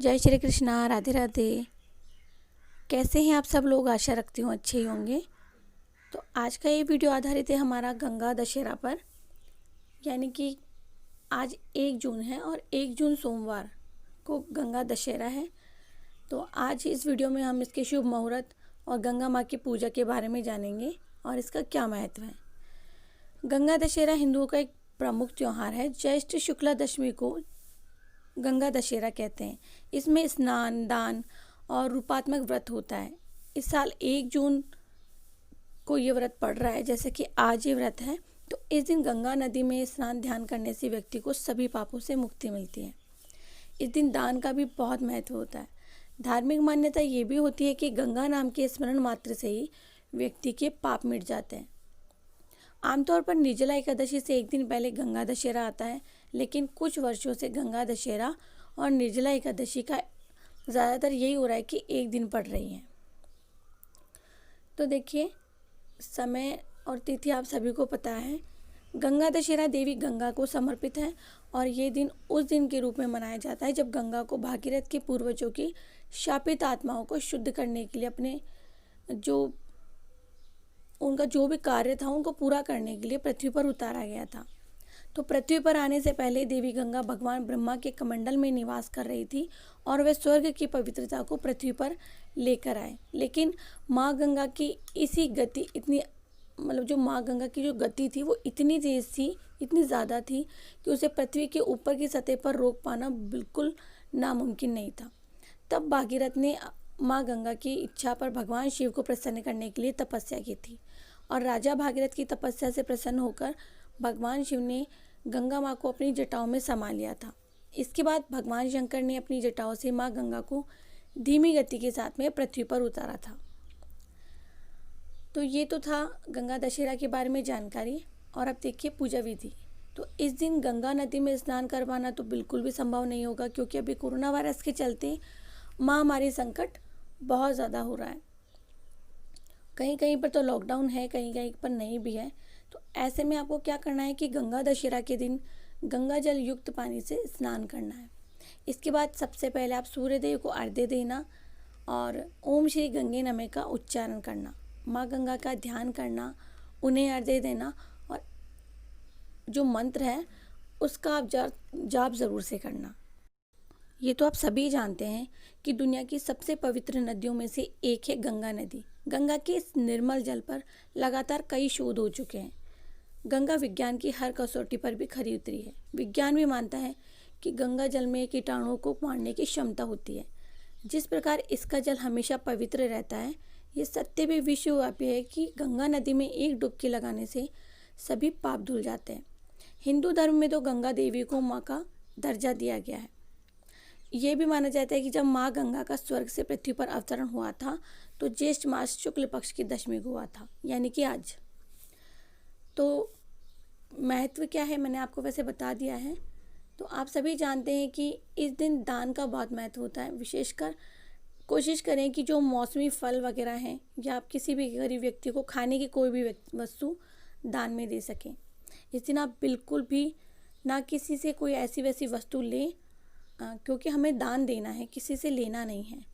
जय श्री कृष्णा। राधे राधे। कैसे हैं आप सब लोग? आशा रखती हूँ अच्छे ही होंगे। तो आज का ये वीडियो आधारित है हमारा गंगा दशहरा पर, यानी कि आज 1 जून है और 1 जून सोमवार को गंगा दशहरा है। तो आज इस वीडियो में हम इसके शुभ मुहूर्त और गंगा माँ की पूजा के बारे में जानेंगे और इसका क्या महत्व है। गंगा दशहरा हिंदुओं का एक प्रमुख त्यौहार है। ज्येष्ठ शुक्ला दशमी को गंगा दशहरा कहते हैं। इसमें स्नान, दान और रूपात्मक व्रत होता है। इस साल 1 जून को ये व्रत पड़ रहा है, जैसे कि आज ये व्रत है। तो इस दिन गंगा नदी में स्नान ध्यान करने से व्यक्ति को सभी पापों से मुक्ति मिलती है। इस दिन दान का भी बहुत महत्व होता है। धार्मिक मान्यता ये भी होती है कि गंगा नाम के स्मरण मात्र से ही व्यक्ति के पाप मिट जाते हैं। आमतौर पर निर्जला एकादशी से एक दिन पहले गंगा दशहरा आता है, लेकिन कुछ वर्षों से गंगा दशहरा और निर्जला एकादशी का ज़्यादातर यही हो रहा है कि एक दिन पड़ रही है। तो देखिए, समय और तिथि आप सभी को पता है। गंगा दशहरा देवी गंगा को समर्पित है और ये दिन उस दिन के रूप में मनाया जाता है जब गंगा को भागीरथ के पूर्वजों की शापित आत्माओं को शुद्ध करने के लिए उनका जो भी कार्य था उनको पूरा करने के लिए पृथ्वी पर उतारा गया था। तो पृथ्वी पर आने से पहले देवी गंगा भगवान ब्रह्मा के कमंडल में निवास कर रही थी और वे स्वर्ग की पवित्रता को पृथ्वी पर लेकर आए। लेकिन माँ गंगा की इसी गति जो माँ गंगा की जो गति थी वो इतनी तेज थी, इतनी ज़्यादा थी कि उसे पृथ्वी के ऊपर की सतह पर रोक पाना बिल्कुल नामुमकिन नहीं था। तब भागीरथ ने माँ गंगा की इच्छा पर भगवान शिव को प्रसन्न करने के लिए तपस्या की थी और राजा भागीरथ की तपस्या से प्रसन्न होकर भगवान शिव ने गंगा माँ को अपनी जटाओं में समा लिया था। इसके बाद भगवान शंकर ने अपनी जटाओं से माँ गंगा को धीमी गति के साथ में पृथ्वी पर उतारा था। तो ये तो था गंगा दशहरा के बारे में जानकारी। और अब देखिए पूजा विधि। तो इस दिन गंगा नदी में स्नान करवाना तो बिल्कुल भी संभव नहीं होगा, क्योंकि अभी कोरोना वायरस के चलते महामारी संकट बहुत ज़्यादा हो रहा है। कहीं कहीं पर तो लॉकडाउन है, कहीं कहीं पर नहीं भी है। तो ऐसे में आपको क्या करना है कि गंगा दशहरा के दिन गंगा जल युक्त पानी से स्नान करना है। इसके बाद सबसे पहले आप सूर्यदेव को अर्घ्य देना और ओम श्री गंगे नमः का उच्चारण करना, माँ गंगा का ध्यान करना, उन्हें अर्घ्य देना और जो मंत्र है उसका आप जाप ज़रूर से करना। ये तो आप सभी जानते हैं कि दुनिया की सबसे पवित्र नदियों में से एक है गंगा नदी। गंगा के इस निर्मल जल पर लगातार कई शोध हो चुके हैं। गंगा विज्ञान की हर कसौटी पर भी खरी उतरी है। विज्ञान भी मानता है कि गंगा जल में कीटाणुओं को मारने की क्षमता होती है। जिस प्रकार इसका जल हमेशा पवित्र रहता है, ये सत्य भी विश्वव्यापी है कि गंगा नदी में एक डुबकी लगाने से सभी पाप धुल जाते हैं। हिंदू धर्म में तो गंगा देवी को माँ का दर्जा दिया गया है। ये भी माना जाता है कि जब माँ गंगा का स्वर्ग से पृथ्वी पर अवतरण हुआ था तो ज्येष्ठ मास शुक्ल पक्ष की दशमी को हुआ था, यानी कि आज। तो महत्व क्या है मैंने आपको वैसे बता दिया है। तो आप सभी जानते हैं कि इस दिन दान का बहुत महत्व होता है। विशेषकर कोशिश करें कि जो मौसमी फल वगैरह हैं या आप किसी भी गरीब व्यक्ति को खाने की कोई भी वस्तु दान में दे सकें। इस दिन आप बिल्कुल भी ना किसी से कोई ऐसी वैसी वस्तु लें, क्योंकि हमें दान देना है, किसी से लेना नहीं है।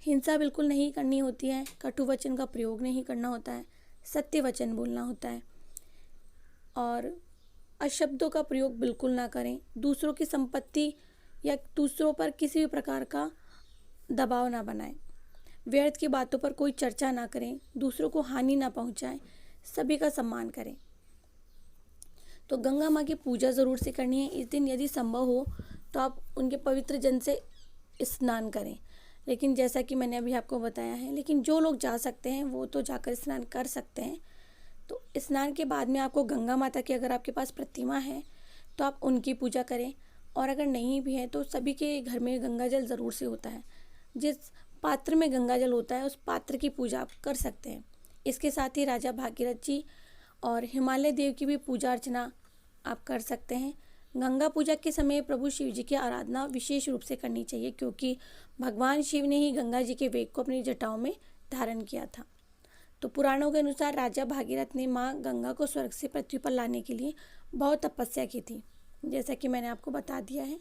हिंसा बिल्कुल नहीं करनी होती है, कटु वचन का प्रयोग नहीं करना होता है, सत्य वचन बोलना होता है और अशब्दों का प्रयोग बिल्कुल ना करें। दूसरों की संपत्ति या दूसरों पर किसी भी प्रकार का दबाव ना बनाएं। व्यर्थ की बातों पर कोई चर्चा ना करें, दूसरों को हानि ना पहुंचाएं, सभी का सम्मान करें। तो गंगा माँ की पूजा ज़रूर से करनी है इस दिन। यदि संभव हो तो आप उनके पवित्र जल से स्नान करें। लेकिन जैसा कि मैंने अभी आपको बताया है, लेकिन जो लोग जा सकते हैं वो तो जाकर स्नान कर सकते हैं। तो स्नान के बाद में आपको गंगा माता की, अगर आपके पास प्रतिमा है तो आप उनकी पूजा करें, और अगर नहीं भी है तो सभी के घर में गंगा जल ज़रूर से होता है। जिस पात्र में गंगा जल होता है उस पात्र की पूजा आप कर सकते हैं। इसके साथ ही राजा भागीरथ जी और हिमालय देव की भी पूजा अर्चना आप कर सकते हैं। गंगा पूजा के समय प्रभु शिव जी की आराधना विशेष रूप से करनी चाहिए, क्योंकि भगवान शिव ने ही गंगा जी के वेग को अपनी जटाओं में धारण किया था। तो पुराणों के अनुसार राजा भागीरथ ने माँ गंगा को स्वर्ग से पृथ्वी पर लाने के लिए बहुत तपस्या की थी, जैसा कि मैंने आपको बता दिया है।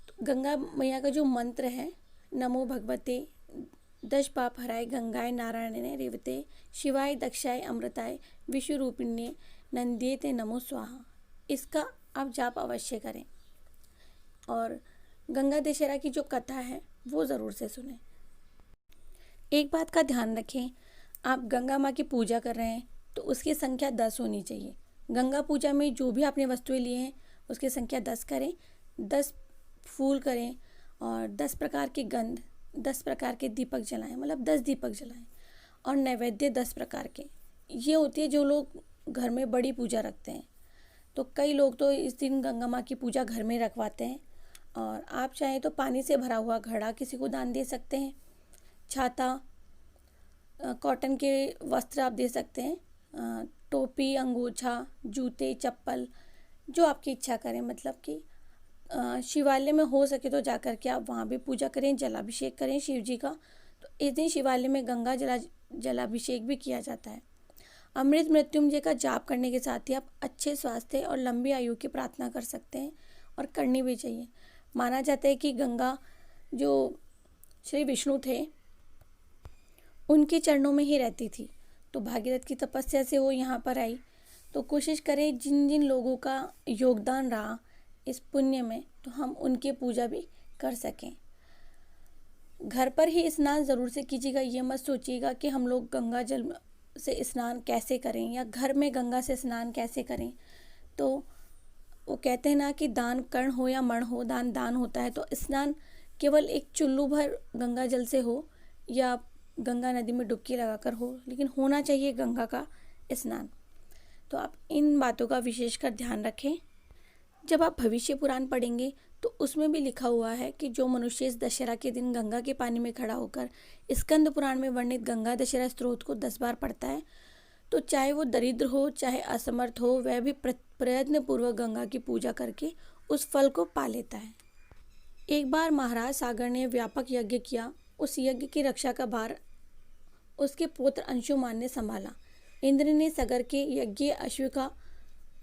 तो गंगा मैया का जो मंत्र है, नमो भगवते दश पाप हराय गंगाय नारायणे रेवते शिवाय दक्षाय अमृताय विश्वरूपिण्ये नंदिये नमो स्वाहा, इसका आप जाप अवश्य करें। और गंगा दशहरा की जो कथा है वो ज़रूर से सुनें। एक बात का ध्यान रखें, आप गंगा माँ की पूजा कर रहे हैं तो उसकी संख्या 10 होनी चाहिए। गंगा पूजा में जो भी आपने वस्तुएं लिए हैं उसकी संख्या 10 करें, 10 फूल करें और 10 प्रकार की गंध, 10 प्रकार के दीपक जलाएं, मतलब 10 दीपक जलाएं और नैवेद्य 10 प्रकार के। ये होती है जो लोग घर में बड़ी पूजा रखते हैं। तो कई लोग तो इस दिन गंगा माँ की पूजा घर में रखवाते हैं। और आप चाहें तो पानी से भरा हुआ घड़ा किसी को दान दे सकते हैं, छाता, कॉटन के वस्त्र आप दे सकते हैं, टोपी, अंगूछा, जूते, चप्पल, जो आपकी इच्छा करें। मतलब कि शिवालय में हो सके तो जाकर के आप वहाँ भी पूजा करें, जलाभिषेक करें शिव जी का। तो इस दिन शिवालय में गंगा जलाभिषेक भी किया जाता है। अमृत मृत्युंजय का जाप करने के साथ ही आप अच्छे स्वास्थ्य और लंबी आयु की प्रार्थना कर सकते हैं और करनी भी चाहिए। माना जाता है कि गंगा जो श्री विष्णु थे उनके चरणों में ही रहती थी, तो भागीरथ की तपस्या से वो यहाँ पर आई। तो कोशिश करें जिन जिन लोगों का योगदान रहा इस पुण्य में, तो हम उनकी पूजा भी कर सकें। घर पर ही स्नान ज़रूर से कीजिएगा। ये मत सोचिएगा कि हम लोग गंगा जल से स्नान कैसे करें या घर में गंगा से स्नान कैसे करें। तो वो कहते हैं ना कि दान कर्ण हो या मण हो, दान दान होता है। तो स्नान केवल एक चुल्लू भर गंगा जल से हो या गंगा नदी में डुबकी लगाकर हो, लेकिन होना चाहिए गंगा का स्नान। तो आप इन बातों का विशेषकर ध्यान रखें। जब आप भविष्य पुराण पढ़ेंगे तो उसमें भी लिखा हुआ है कि जो मनुष्य इस दशहरा के दिन गंगा के पानी में खड़ा होकर स्कंद पुराण में वर्णित गंगा दशहरा स्तोत्र को 10 बार पढ़ता है, तो चाहे वो दरिद्र हो चाहे असमर्थ हो, वह भी प्रयत्न पूर्वक गंगा की पूजा करके उस फल को पा लेता है। एक बार महाराज सागर ने व्यापक यज्ञ किया। उस यज्ञ की रक्षा का भार उसके पुत्र अंशुमान ने संभाला। इंद्र ने सागर के यज्ञ अश्व का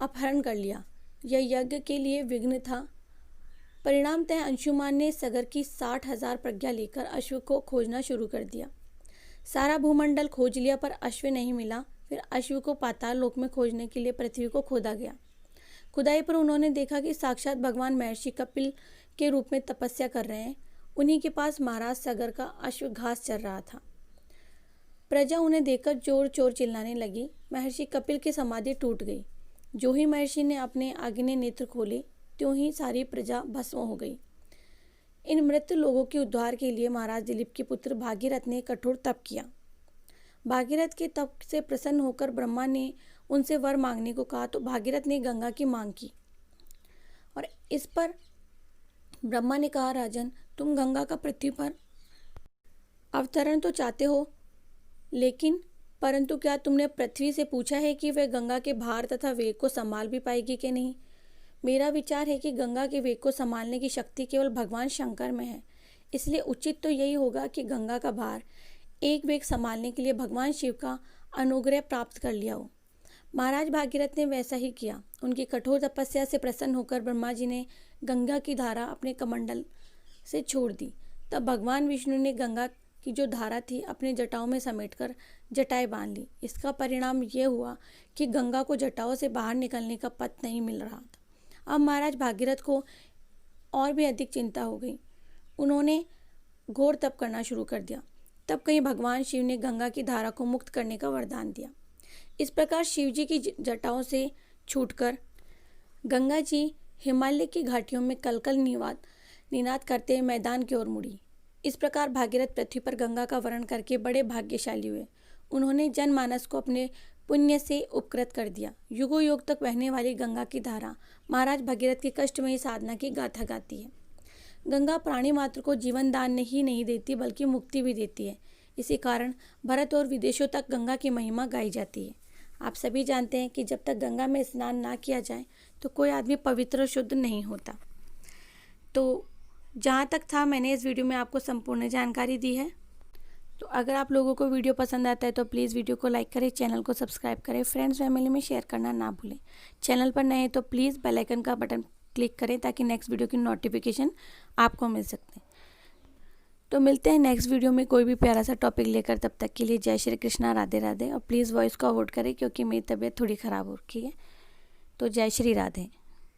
अपहरण कर लिया। यह यज्ञ के लिए विघ्न था। परिणामतः अंशुमान ने सागर की 60,000 प्रज्ञा लेकर अश्व को खोजना शुरू कर दिया। सारा भूमंडल खोज लिया पर अश्व नहीं मिला। फिर अश्व को पाताल लोक में खोजने के लिए पृथ्वी को खोदा गया। खुदाई पर उन्होंने देखा कि साक्षात भगवान महर्षि कपिल के रूप में तपस्या कर रहे हैं। उन्हीं के पास महाराज सागर का अश्व घास चर रहा था। प्रजा उन्हें देखकर जोर चोर चिल्लाने लगी। महर्षि कपिल की समाधि टूट गई। जो ही महर्षि ने अपने आग्नेय नेत्र खोले त्यों ही सारी प्रजा भस्म हो गई। इन मृत लोगों के उद्धार के लिए महाराज दिलीप के पुत्र भागीरथ ने कठोर तप किया। भागीरथ के तप से प्रसन्न होकर ब्रह्मा ने उनसे वर मांगने को कहा, तो भागीरथ ने गंगा की मांग की। और इस पर ब्रह्मा ने कहा, राजन, तुम गंगा का पृथ्वी पर अवतरण तो चाहते हो, लेकिन परंतु क्या तुमने पृथ्वी से पूछा है कि वह गंगा के भार तथा वेग को संभाल भी पाएगी कि नहीं? मेरा विचार है कि गंगा के वेग को संभालने की शक्ति केवल भगवान शंकर में है। इसलिए उचित तो यही होगा कि गंगा का भार एक वेग संभालने के लिए भगवान शिव का अनुग्रह प्राप्त कर लिया हो। महाराज भागीरथ ने वैसा ही किया। उनकी कठोर तपस्या से प्रसन्न होकर ब्रह्मा जी ने गंगा की धारा अपने कमंडल से छोड़ दी। तब भगवान विष्णु ने गंगा की जो धारा थी अपने जटाओं में समेटकर जटाएं बांध ली। इसका परिणाम यह हुआ कि गंगा को जटाओं से बाहर निकलने का पथ नहीं मिल रहा था। अब महाराज भागीरथ को और भी अधिक चिंता हो गई। उन्होंने घोर तप करना शुरू कर दिया। तब कहीं भगवान शिव ने गंगा की धारा को मुक्त करने का वरदान दिया। इस प्रकार शिव जी की जटाओं से छूटकर गंगा जी हिमालय की घाटियों में कलकल निनाद करते मैदान की ओर मुड़ी। इस प्रकार भागीरथ पृथ्वी पर गंगा का वर्ण करके बड़े भाग्यशाली हुए। उन्होंने जनमानस को अपने पुण्य से उपकृत कर दिया। युगों युग तक बहने वाली गंगा की धारा महाराज भगीरथ की कष्टमयी साधना की गाथा गाती है। गंगा प्राणी मात्र को जीवन दान ही नहीं देती बल्कि मुक्ति भी देती है। इसी कारण भारत और विदेशों तक गंगा की महिमा गाई जाती है। आप सभी जानते हैं कि जब तक गंगा में स्नान ना किया जाए तो कोई आदमी पवित्र और शुद्ध नहीं होता। तो जहाँ तक था मैंने इस वीडियो में आपको संपूर्ण जानकारी दी है। तो अगर आप लोगों को वीडियो पसंद आता है तो प्लीज़ वीडियो को लाइक करें, चैनल को सब्सक्राइब करें, फ्रेंड्स फैमिली में शेयर करना ना भूलें। चैनल पर नए हैं तो प्लीज़ बेल आइकन का बटन क्लिक करें ताकि नेक्स्ट वीडियो की नोटिफिकेशन आपको मिल सकते हैं। तो मिलते हैं नेक्स्ट वीडियो में कोई भी प्यारा सा टॉपिक लेकर। तब तक के लिए जय श्री कृष्णा, राधे राधे। और प्लीज़ वॉइस को अवॉइड करें क्योंकि मेरी तबीयत थोड़ी ख़राब हो रखी है। तो जय श्री राधे।